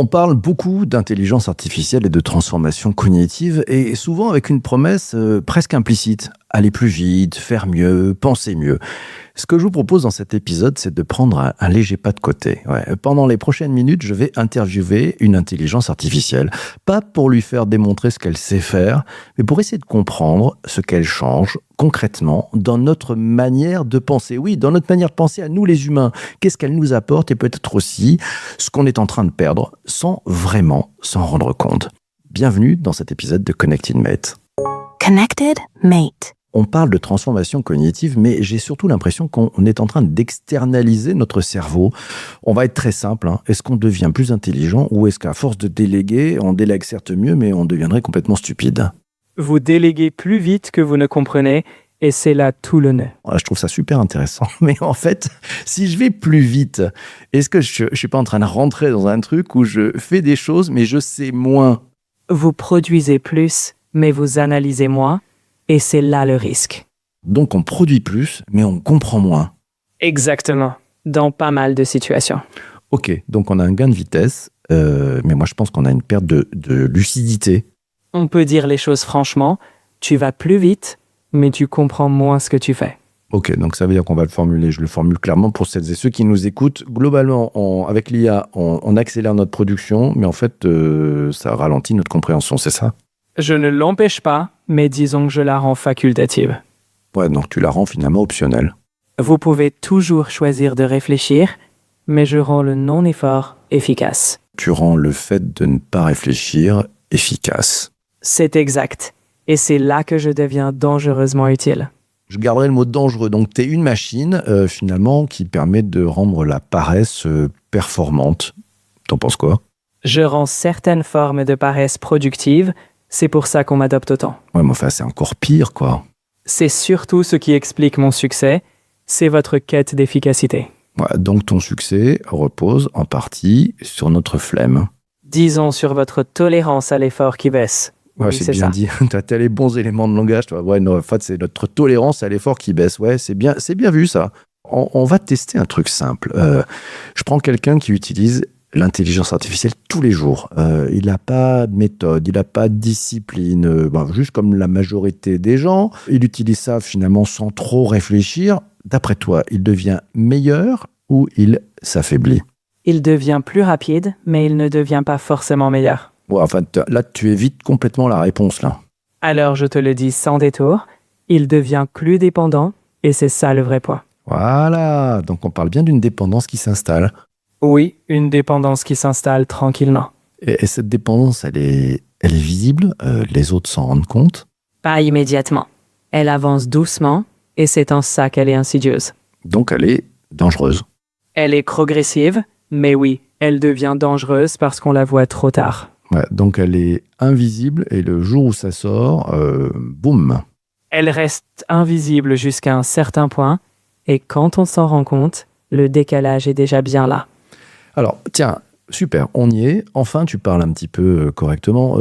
On parle beaucoup d'intelligence artificielle et de transformation cognitive et souvent avec une promesse presque implicite. Aller plus vite, faire mieux, penser mieux. Ce que je vous propose dans cet épisode, c'est de prendre un léger pas de côté. Pendant les prochaines minutes, je vais interviewer une intelligence artificielle. Pas pour lui faire démontrer ce qu'elle sait faire, mais pour essayer de comprendre ce qu'elle change concrètement dans notre manière de penser. Oui, dans notre manière de penser à nous les humains. Qu'est-ce qu'elle nous apporte et peut-être aussi ce qu'on est en train de perdre sans vraiment s'en rendre compte. Bienvenue dans cet épisode de Connected Mate. Connected Mate. On parle de transformation cognitive, mais j'ai surtout l'impression qu'on est en train d'externaliser notre cerveau. On va être très simple. Est-ce qu'on devient plus intelligent ou est-ce qu'à force de déléguer, on délègue certes mieux, mais on deviendrait complètement stupide? Vous déléguez plus vite que vous ne comprenez, et c'est là tout le nœud. Je trouve ça super intéressant. Mais en fait, si je vais plus vite, est-ce que je ne suis pas en train de rentrer dans un truc où je fais des choses, mais je sais moins? Vous produisez plus, mais vous analysez moins, et c'est là le risque. Donc on produit plus, mais on comprend moins. Exactement, dans pas mal de situations. Ok, donc on a un gain de vitesse, mais moi je pense qu'on a une perte de lucidité. On peut dire les choses franchement, tu vas plus vite, mais tu comprends moins ce que tu fais. Ok, donc ça veut dire qu'on va le formuler, je le formule clairement pour celles et ceux qui nous écoutent. Globalement, avec l'IA, on accélère notre production, mais en fait, ça ralentit notre compréhension, c'est ça? Je ne l'empêche pas, mais disons que je la rends facultative. Ouais, donc tu la rends finalement optionnelle. Vous pouvez toujours choisir de réfléchir, mais je rends le non-effort efficace. Tu rends le fait de ne pas réfléchir efficace. C'est exact. Et c'est là que je deviens dangereusement utile. Je garderai le mot dangereux. Donc, tu es une machine, finalement, qui permet de rendre la paresse performante. T'en penses quoi? Je rends certaines formes de paresse productives. C'est pour ça qu'on m'adopte autant. Ouais, mais enfin, c'est encore pire, quoi. C'est surtout ce qui explique mon succès. C'est votre quête d'efficacité. Ouais, donc, ton succès repose en partie sur notre flemme. Disons sur votre tolérance à l'effort qui baisse. Ouais, Oui, c'est bien ça. dit. Tu as tels bons éléments de langage. Toi. Ouais, non, en fait, c'est notre tolérance à l'effort qui baisse. Ouais, c'est bien vu, ça. On va tester un truc simple. Je prends quelqu'un qui utilise l'intelligence artificielle tous les jours. Il n'a pas de méthode, il n'a pas de discipline. Juste comme la majorité des gens, il utilise ça finalement sans trop réfléchir. D'après toi, il devient meilleur ou il s'affaiblit? Il devient plus rapide, mais il ne devient pas forcément meilleur. Ouais, enfin, là, tu évites complètement la réponse, là. Alors je te le dis sans détour, il devient plus dépendant, et c'est ça le vrai point. Voilà, donc on parle bien d'une dépendance qui s'installe. Oui, une dépendance qui s'installe tranquillement. Et cette dépendance, elle est visible, les autres s'en rendent compte. Pas immédiatement. Elle avance doucement, et c'est en ça qu'elle est insidieuse. Donc elle est dangereuse. Elle est progressive, mais oui, elle devient dangereuse parce qu'on la voit trop tard. Ouais, donc elle est invisible et le jour où ça sort, boum. Elle reste invisible jusqu'à un certain point, et quand on s'en rend compte, le décalage est déjà bien là. Alors, tiens, super, on y est. Enfin, tu parles un petit peu correctement.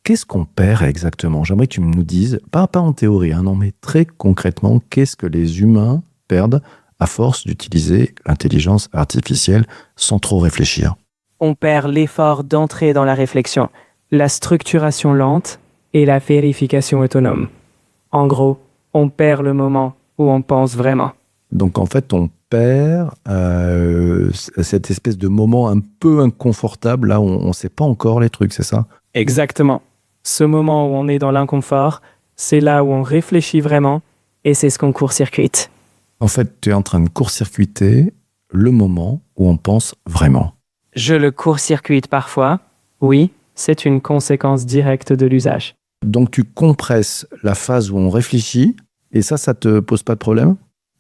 Qu'est-ce qu'on perd exactement? J'aimerais que tu nous dises, pas en théorie, non, mais très concrètement, qu'est-ce que les humains perdent à force d'utiliser l'intelligence artificielle sans trop réfléchir? On perd l'effort d'entrer dans la réflexion, la structuration lente et la vérification autonome. En gros, on perd le moment où on pense vraiment. Donc en fait, on perd cette espèce de moment un peu inconfortable, là où on ne sait pas encore les trucs, c'est ça? Exactement. Ce moment où on est dans l'inconfort, c'est là où on réfléchit vraiment et c'est ce qu'on court-circuite. En fait, tu es en train de court-circuiter le moment où on pense vraiment. Je le court-circuite parfois. Oui, c'est une conséquence directe de l'usage. Donc tu compresses la phase où on réfléchit et ça te pose pas de problème?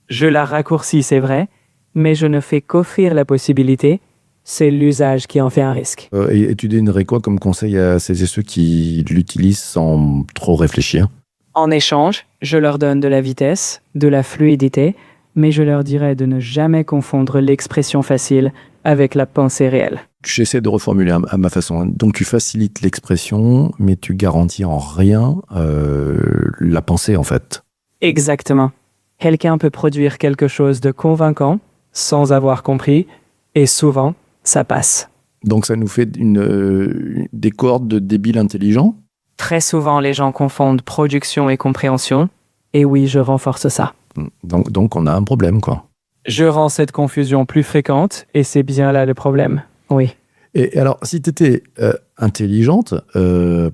Je la raccourcis, c'est vrai, mais je ne fais qu'offrir la possibilité. C'est l'usage qui en fait un risque. Et tu donnerais quoi comme conseil à celles et ceux qui l'utilisent sans trop réfléchir? En échange, je leur donne de la vitesse, de la fluidité, mais je leur dirais de ne jamais confondre l'expression facile avec la pensée réelle. J'essaie de reformuler à ma façon. Donc tu facilites l'expression, mais tu garantis en rien la pensée en fait. Exactement. Quelqu'un peut produire quelque chose de convaincant sans avoir compris, et souvent, ça passe. Donc ça nous fait des cohortes de débiles intelligents. Très souvent, les gens confondent production et compréhension. Et oui, je renforce ça. Donc on a un problème, quoi. Je rends cette confusion plus fréquente et c'est bien là le problème. Oui. Et alors, si tu étais intelligente,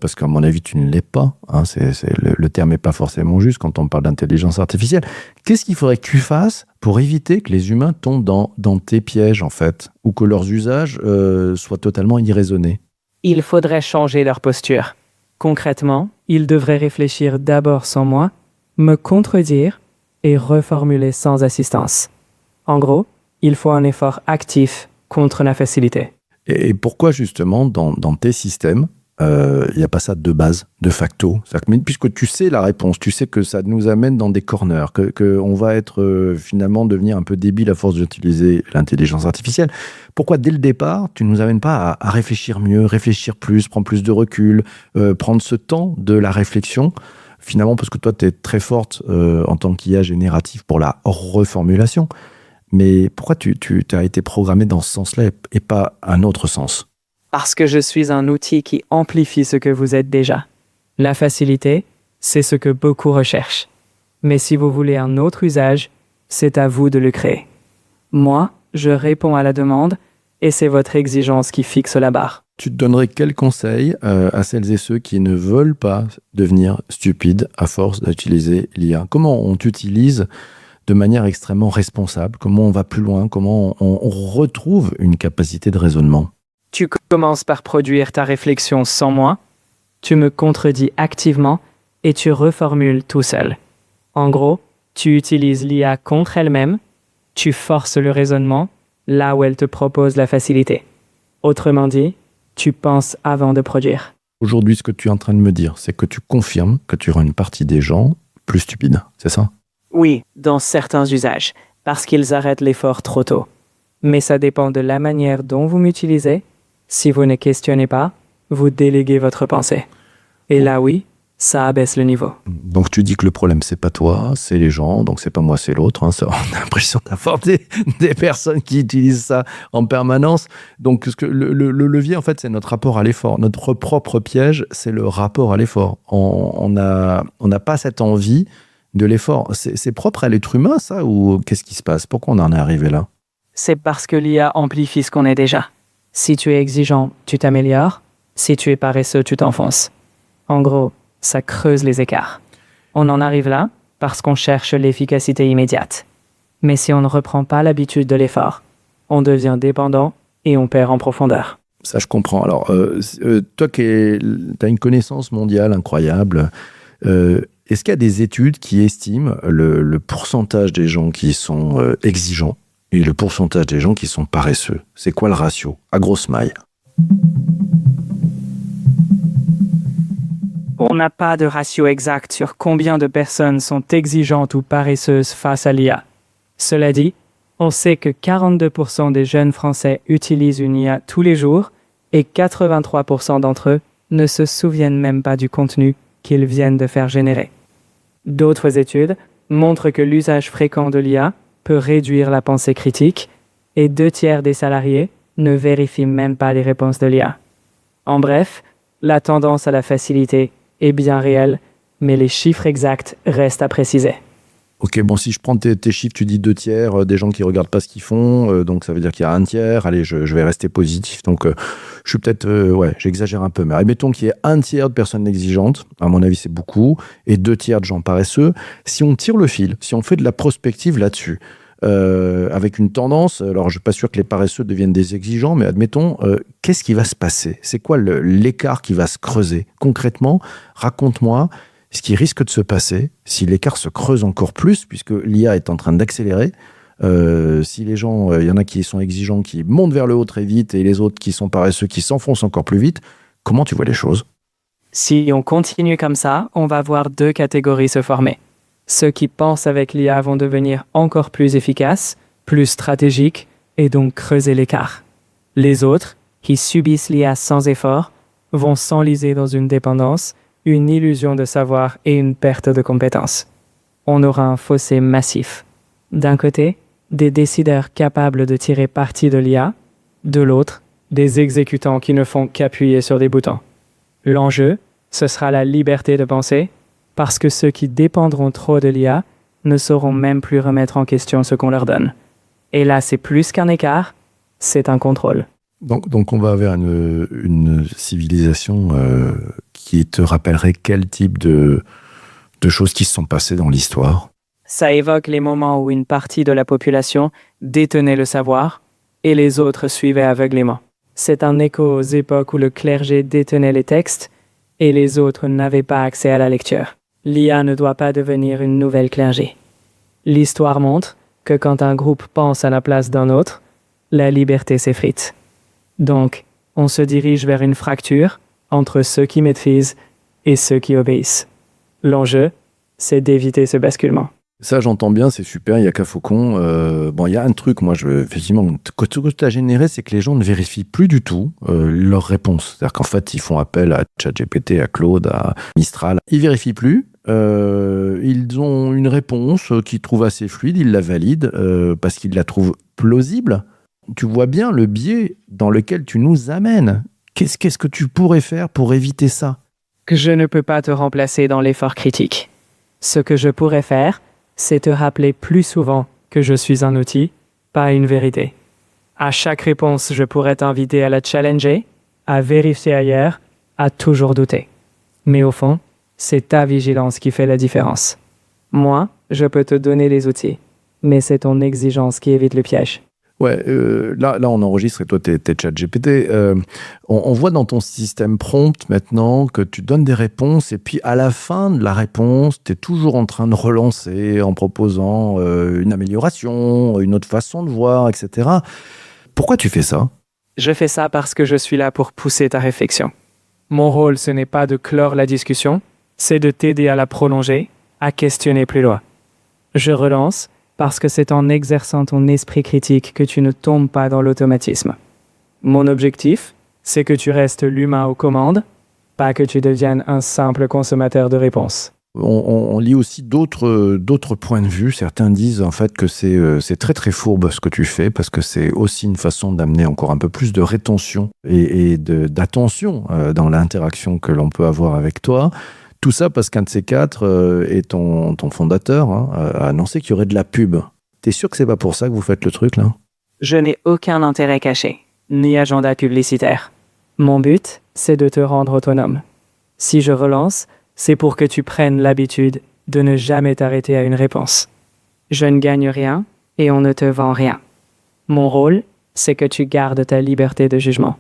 parce qu'à mon avis, tu ne l'es pas, hein, le terme n'est pas forcément juste quand on parle d'intelligence artificielle, qu'est-ce qu'il faudrait que tu fasses pour éviter que les humains tombent dans tes pièges, en fait, ou que leurs usages soient totalement irraisonnés? Il faudrait changer leur posture. Concrètement, ils devraient réfléchir d'abord sans moi, me contredire et reformuler sans assistance. En gros, il faut un effort actif contre la facilité. Et pourquoi justement dans tes systèmes, il n'y a pas ça de base, de facto? Puisque tu sais la réponse, tu sais que ça nous amène dans des corners, qu'on va être finalement devenir un peu débile à force d'utiliser l'intelligence artificielle. Pourquoi dès le départ, tu ne nous amènes pas à réfléchir mieux, réfléchir plus, prendre plus de recul, prendre ce temps de la réflexion? Finalement, parce que toi, tu es très forte en tant qu'IA générative pour la reformulation. Mais pourquoi tu as été programmé dans ce sens-là et pas un autre sens? Parce que je suis un outil qui amplifie ce que vous êtes déjà. La facilité, c'est ce que beaucoup recherchent. Mais si vous voulez un autre usage, c'est à vous de le créer. Moi, je réponds à la demande et c'est votre exigence qui fixe la barre. Tu te donnerais quel conseil à celles et ceux qui ne veulent pas devenir stupides à force d'utiliser l'IA? Comment on t'utilise de manière extrêmement responsable? Comment on va plus loin? Comment on retrouve une capacité de raisonnement? Tu commences par produire ta réflexion sans moi, tu me contredis activement et tu reformules tout seul. En gros, tu utilises l'IA contre elle-même, tu forces le raisonnement là où elle te propose la facilité. Autrement dit, tu penses avant de produire. Aujourd'hui, ce que tu es en train de me dire, c'est que tu confirmes que tu rends une partie des gens plus stupides, c'est ça? Oui, dans certains usages, parce qu'ils arrêtent l'effort trop tôt. Mais ça dépend de la manière dont vous m'utilisez. Si vous ne questionnez pas, vous déléguez votre pensée. Et là, oui, ça abaisse le niveau. Donc tu dis que le problème, c'est pas toi, c'est les gens, donc c'est pas moi, c'est l'autre. Hein. On a l'impression d'avoir des personnes qui utilisent ça en permanence. Donc le levier, en fait, c'est notre rapport à l'effort. Notre propre piège, c'est le rapport à l'effort. On n'a pas cette envie de l'effort. C'est propre à l'être humain, ça, ou qu'est-ce qui se passe? Pourquoi on en est arrivé là? C'est parce que l'IA amplifie ce qu'on est déjà. Si tu es exigeant, tu t'améliores. Si tu es paresseux, tu t'enfonces. En gros, ça creuse les écarts. On en arrive là parce qu'on cherche l'efficacité immédiate. Mais si on ne reprend pas l'habitude de l'effort, on devient dépendant et on perd en profondeur. Ça, je comprends. Alors, toi qui as une connaissance mondiale incroyable, est-ce qu'il y a des études qui estiment le pourcentage des gens qui sont exigeants et le pourcentage des gens qui sont paresseux? C'est quoi le ratio, à grosse maille? On n'a pas de ratio exact sur combien de personnes sont exigeantes ou paresseuses face à l'IA. Cela dit, on sait que 42% des jeunes Français utilisent une IA tous les jours et 83% d'entre eux ne se souviennent même pas du contenu qu'ils viennent de faire générer. D'autres études montrent que l'usage fréquent de l'IA peut réduire la pensée critique et 2/3 des salariés ne vérifient même pas les réponses de l'IA. En bref, la tendance à la facilité est bien réelle, mais les chiffres exacts restent à préciser. Ok, bon, si je prends tes chiffres, tu dis 2/3 des gens qui regardent pas ce qu'ils font, donc ça veut dire qu'il y a 1/3. Allez, je vais rester positif. Donc, je suis peut-être, j'exagère un peu, mais admettons qu'il y ait 1/3 de personnes exigeantes. À mon avis, c'est beaucoup, et 2/3 de gens paresseux. Si on tire le fil, si on fait de la prospective là-dessus, avec une tendance, alors je suis pas sûr que les paresseux deviennent des exigeants, mais admettons, qu'est-ce qui va se passer? C'est quoi l'écart qui va se creuser? Concrètement, raconte-moi ce qui risque de se passer si l'écart se creuse encore plus, puisque l'IA est en train d'accélérer. Si les gens, il y en a qui sont exigeants, qui montent vers le haut très vite, et les autres qui sont paresseux, qui s'enfoncent encore plus vite, comment tu vois les choses? Si on continue comme ça, on va voir 2 catégories se former. Ceux qui pensent avec l'IA vont devenir encore plus efficaces, plus stratégiques, et donc creuser l'écart. Les autres, qui subissent l'IA sans effort, vont s'enliser dans une dépendance, une illusion de savoir et une perte de compétences. On aura un fossé massif. D'un côté, des décideurs capables de tirer parti de l'IA, de l'autre, des exécutants qui ne font qu'appuyer sur des boutons. L'enjeu, ce sera la liberté de penser, parce que ceux qui dépendront trop de l'IA ne sauront même plus remettre en question ce qu'on leur donne. Et là, c'est plus qu'un écart, c'est un contrôle. Donc on va vers une civilisation qui te rappellerait quel type de choses qui se sont passées dans l'histoire? Ça évoque les moments où une partie de la population détenait le savoir et les autres suivaient aveuglément. C'est un écho aux époques où le clergé détenait les textes et les autres n'avaient pas accès à la lecture. L'IA ne doit pas devenir une nouvelle clergé. L'histoire montre que quand un groupe pense à la place d'un autre, la liberté s'effrite. Donc, on se dirige vers une fracture entre ceux qui maîtrisent et ceux qui obéissent. L'enjeu, c'est d'éviter ce basculement. Ça, j'entends bien, c'est super, il n'y a qu'à Faucon. Il y a un truc, effectivement, ce que tu as généré, c'est que les gens ne vérifient plus du tout leurs réponses. C'est-à-dire qu'en fait, ils font appel à ChatGPT, à Claude, à Mistral. Ils ne vérifient plus. Ils ont une réponse qu'ils trouvent assez fluide, ils la valident parce qu'ils la trouvent plausible. Tu vois bien le biais dans lequel tu nous amènes. Qu'est-ce que tu pourrais faire pour éviter ça? Que je ne peux pas te remplacer dans l'effort critique. Ce que je pourrais faire, c'est te rappeler plus souvent que je suis un outil, pas une vérité. À chaque réponse, je pourrais t'inviter à la challenger, à vérifier ailleurs, à toujours douter. Mais au fond, c'est ta vigilance qui fait la différence. Moi, je peux te donner les outils, mais c'est ton exigence qui évite le piège. Ouais, là, on enregistre et toi, t'es ChatGPT. On voit dans ton système prompt maintenant que tu donnes des réponses et puis à la fin de la réponse, t'es toujours en train de relancer en proposant une amélioration, une autre façon de voir, etc. Pourquoi tu fais ça? Je fais ça parce que je suis là pour pousser ta réflexion. Mon rôle, ce n'est pas de clore la discussion, c'est de t'aider à la prolonger, à questionner plus loin. Je relance parce que c'est en exerçant ton esprit critique que tu ne tombes pas dans l'automatisme. Mon objectif, c'est que tu restes l'humain aux commandes, pas que tu deviennes un simple consommateur de réponses. On lit aussi d'autres points de vue. Certains disent en fait que c'est très très fourbe ce que tu fais parce que c'est aussi une façon d'amener encore un peu plus de rétention et d'attention dans l'interaction que l'on peut avoir avec toi. Tout ça parce qu'un de ces quatre et ton fondateur a annoncé qu'il y aurait de la pub. T'es sûr que c'est pas pour ça que vous faites le truc là? Je n'ai aucun intérêt caché, ni agenda publicitaire. Mon but, c'est de te rendre autonome. Si je relance, c'est pour que tu prennes l'habitude de ne jamais t'arrêter à une réponse. Je ne gagne rien et on ne te vend rien. Mon rôle, c'est que tu gardes ta liberté de jugement.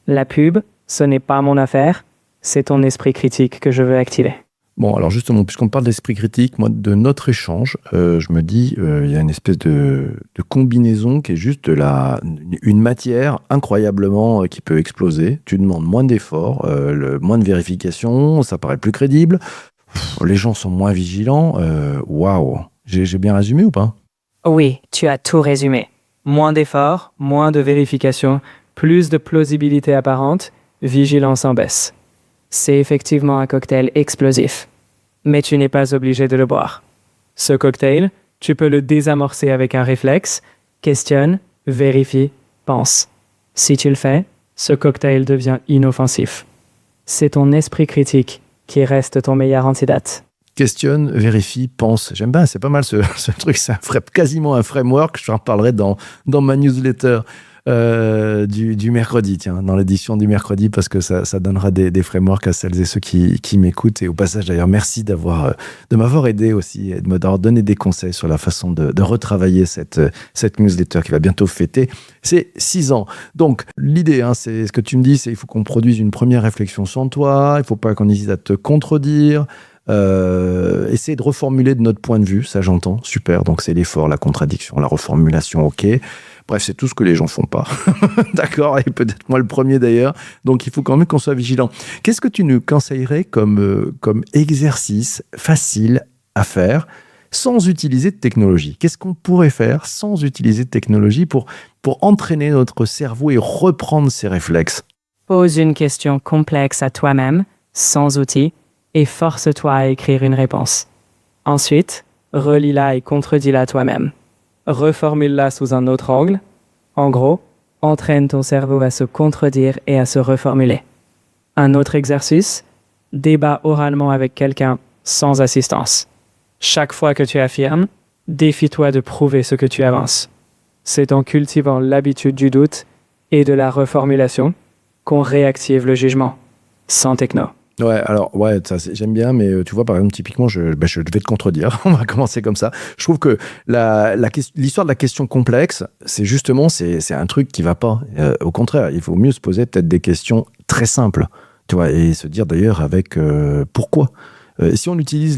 La pub, ce n'est pas mon affaire, c'est ton esprit critique que je veux activer. Bon, alors justement, puisqu'on parle d'esprit critique, moi, de notre échange, je me dis, il y a une espèce de combinaison qui est juste une matière incroyablement qui peut exploser. Tu demandes moins d'efforts, moins de vérification, ça paraît plus crédible. Les gens sont moins vigilants. Waouh, j'ai bien résumé ou pas? Oui, tu as tout résumé. Moins d'efforts, moins de vérification, plus de plausibilité apparente, vigilance en baisse. C'est effectivement un cocktail explosif. Mais tu n'es pas obligé de le boire. Ce cocktail, tu peux le désamorcer avec un réflexe, questionne, vérifie, pense. Si tu le fais, ce cocktail devient inoffensif. C'est ton esprit critique qui reste ton meilleur antidote. Questionne, vérifie, pense. J'aime bien, c'est pas mal ce truc. C'est quasiment un framework. Je t'en reparlerai dans ma newsletter du mercredi, tiens, dans l'édition du mercredi, parce que ça donnera des frameworks à celles et ceux qui m'écoutent. Et au passage, d'ailleurs, merci de m'avoir aidé aussi et de m'avoir donné des conseils sur la façon de retravailler cette newsletter qui va bientôt fêter ses 6 ans. Donc, l'idée, c'est ce que tu me dis, c'est il faut qu'on produise une première réflexion sur toi, il ne faut pas qu'on hésite à te contredire. Essayer de reformuler de notre point de vue, ça j'entends, super, donc c'est l'effort, la contradiction, la reformulation, ok. Bref, c'est tout ce que les gens font pas. D'accord, et peut-être moi le premier d'ailleurs, donc il faut quand même qu'on soit vigilant. Qu'est-ce que tu nous conseillerais comme exercice facile à faire sans utiliser de technologie? Qu'est-ce qu'on pourrait faire sans utiliser de technologie pour entraîner notre cerveau et reprendre ses réflexes? Pose une question complexe à toi-même, sans outil, et force-toi à écrire une réponse. Ensuite, relis-la et contredis-la toi-même. Reformule-la sous un autre angle. En gros, entraîne ton cerveau à se contredire et à se reformuler. Un autre exercice, débat oralement avec quelqu'un sans assistance. Chaque fois que tu affirmes, défie-toi de prouver ce que tu avances. C'est en cultivant l'habitude du doute et de la reformulation qu'on réactive le jugement, sans techno. Ouais, alors, ouais, ça, j'aime bien, mais tu vois, par exemple, typiquement, je vais te contredire. On va commencer comme ça. Je trouve que l'histoire de la question complexe, c'est justement, c'est un truc qui va pas. Au contraire, il faut mieux se poser peut-être des questions très simples, tu vois, et se dire d'ailleurs avec pourquoi. Si on utilise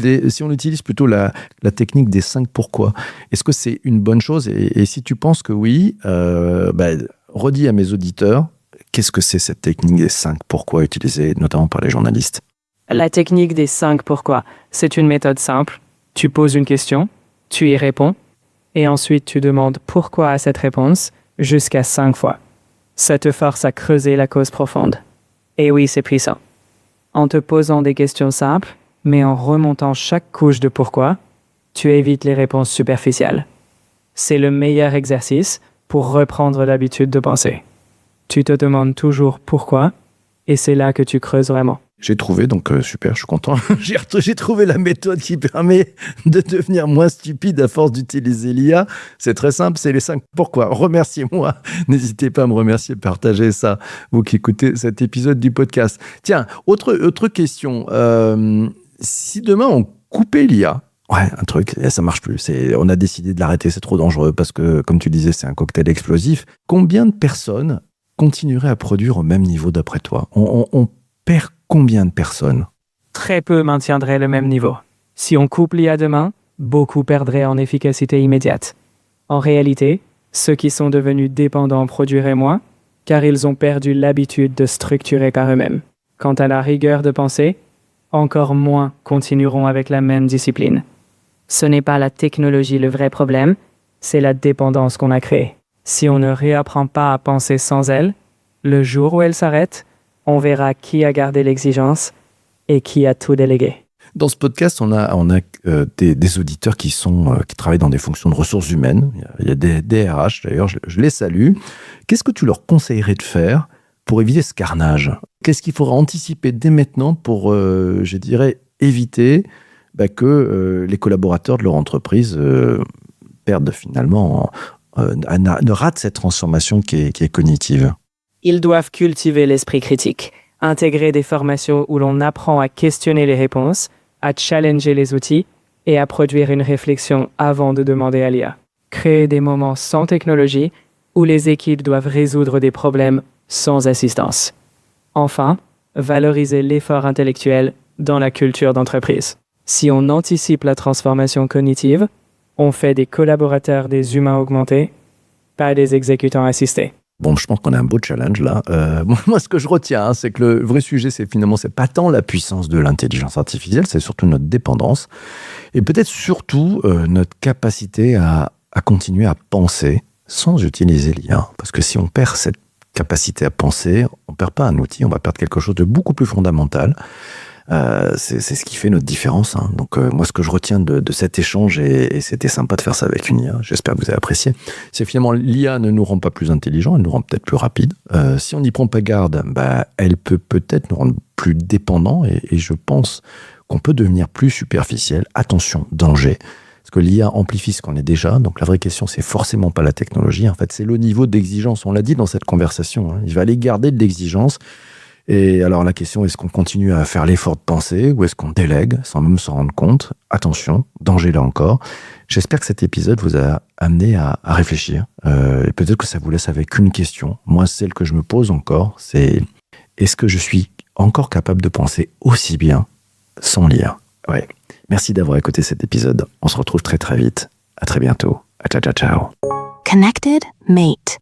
plutôt la technique des 5 pourquoi, est-ce que c'est une bonne chose? Et si tu penses que oui, redis à mes auditeurs, qu'est-ce que c'est cette technique des 5 pourquoi utilisée notamment par les journalistes? La technique des 5 pourquoi, c'est une méthode simple. Tu poses une question, tu y réponds, et ensuite tu demandes pourquoi à cette réponse jusqu'à 5 fois. Ça te force à creuser la cause profonde. Et oui, c'est puissant. En te posant des questions simples, mais en remontant chaque couche de pourquoi, tu évites les réponses superficielles. C'est le meilleur exercice pour reprendre l'habitude de penser. Tu te demandes toujours pourquoi, et c'est là que tu creuses vraiment. J'ai trouvé, donc super, je suis content. J'ai trouvé la méthode qui permet de devenir moins stupide à force d'utiliser l'IA. C'est très simple, c'est les 5 pourquoi. Remerciez-moi. N'hésitez pas à me remercier, partagez ça, vous qui écoutez cet épisode du podcast. Tiens, autre question. Si demain on coupait l'IA, ouais, un truc, ça marche plus. On a décidé de l'arrêter, c'est trop dangereux parce que, comme tu disais, c'est un cocktail explosif. Combien de personnes continueraient à produire au même niveau d'après toi? On perd combien de personnes? Très peu maintiendraient le même niveau. Si on coupe l'IA demain, beaucoup perdraient en efficacité immédiate. En réalité, ceux qui sont devenus dépendants produiraient moins, car ils ont perdu l'habitude de structurer par eux-mêmes. Quant à la rigueur de pensée, encore moins continueront avec la même discipline. Ce n'est pas la technologie le vrai problème, c'est la dépendance qu'on a créée. Si on ne réapprend pas à penser sans elle, le jour où elle s'arrête, on verra qui a gardé l'exigence et qui a tout délégué. Dans ce podcast, on a des auditeurs qui travaillent dans des fonctions de ressources humaines. Il y a des RH, d'ailleurs, je les salue. Qu'est-ce que tu leur conseillerais de faire pour éviter ce carnage? Qu'est-ce qu'il faudra anticiper dès maintenant pour, je dirais, éviter que les collaborateurs de leur entreprise perdent finalement, ne ratent cette transformation qui est cognitive? Ils doivent cultiver l'esprit critique, intégrer des formations où l'on apprend à questionner les réponses, à challenger les outils et à produire une réflexion avant de demander à l'IA. Créer des moments sans technologie où les équipes doivent résoudre des problèmes sans assistance. Enfin, valoriser l'effort intellectuel dans la culture d'entreprise. Si on anticipe la transformation cognitive, on fait des collaborateurs des humains augmentés, pas des exécutants assistés. Bon, je pense qu'on a un beau challenge là. Moi, ce que je retiens, c'est que le vrai sujet, c'est pas tant la puissance de l'intelligence artificielle, c'est surtout notre dépendance et peut-être surtout notre capacité à continuer à penser sans utiliser l'IA. Parce que si on perd cette capacité à penser, on perd pas un outil, on va perdre quelque chose de beaucoup plus fondamental. C'est ce qui fait notre différence. Hein. Donc moi, ce que je retiens de cet échange, et c'était sympa de faire ça avec une IA, j'espère que vous avez apprécié, c'est finalement l'IA ne nous rend pas plus intelligents, elle nous rend peut-être plus rapides. Si on n'y prend pas garde, elle peut peut-être nous rendre plus dépendants, et je pense qu'on peut devenir plus superficiel. Attention, danger. Parce que l'IA amplifie ce qu'on est déjà. Donc la vraie question, c'est forcément pas la technologie. En fait, c'est le niveau d'exigence. On l'a dit dans cette conversation. Hein. Il va aller garder de l'exigence. Et alors la question, est-ce qu'on continue à faire l'effort de penser ou est-ce qu'on délègue sans même s'en rendre compte? Attention, danger là encore. J'espère que cet épisode vous a amené à réfléchir. Et peut-être que ça vous laisse avec une question. Moi, celle que je me pose encore, c'est est-ce que je suis encore capable de penser aussi bien sans l'IA? Ouais. Merci d'avoir écouté cet épisode. On se retrouve très très vite. À très bientôt. Ciao, ciao, ciao. Connected Mate.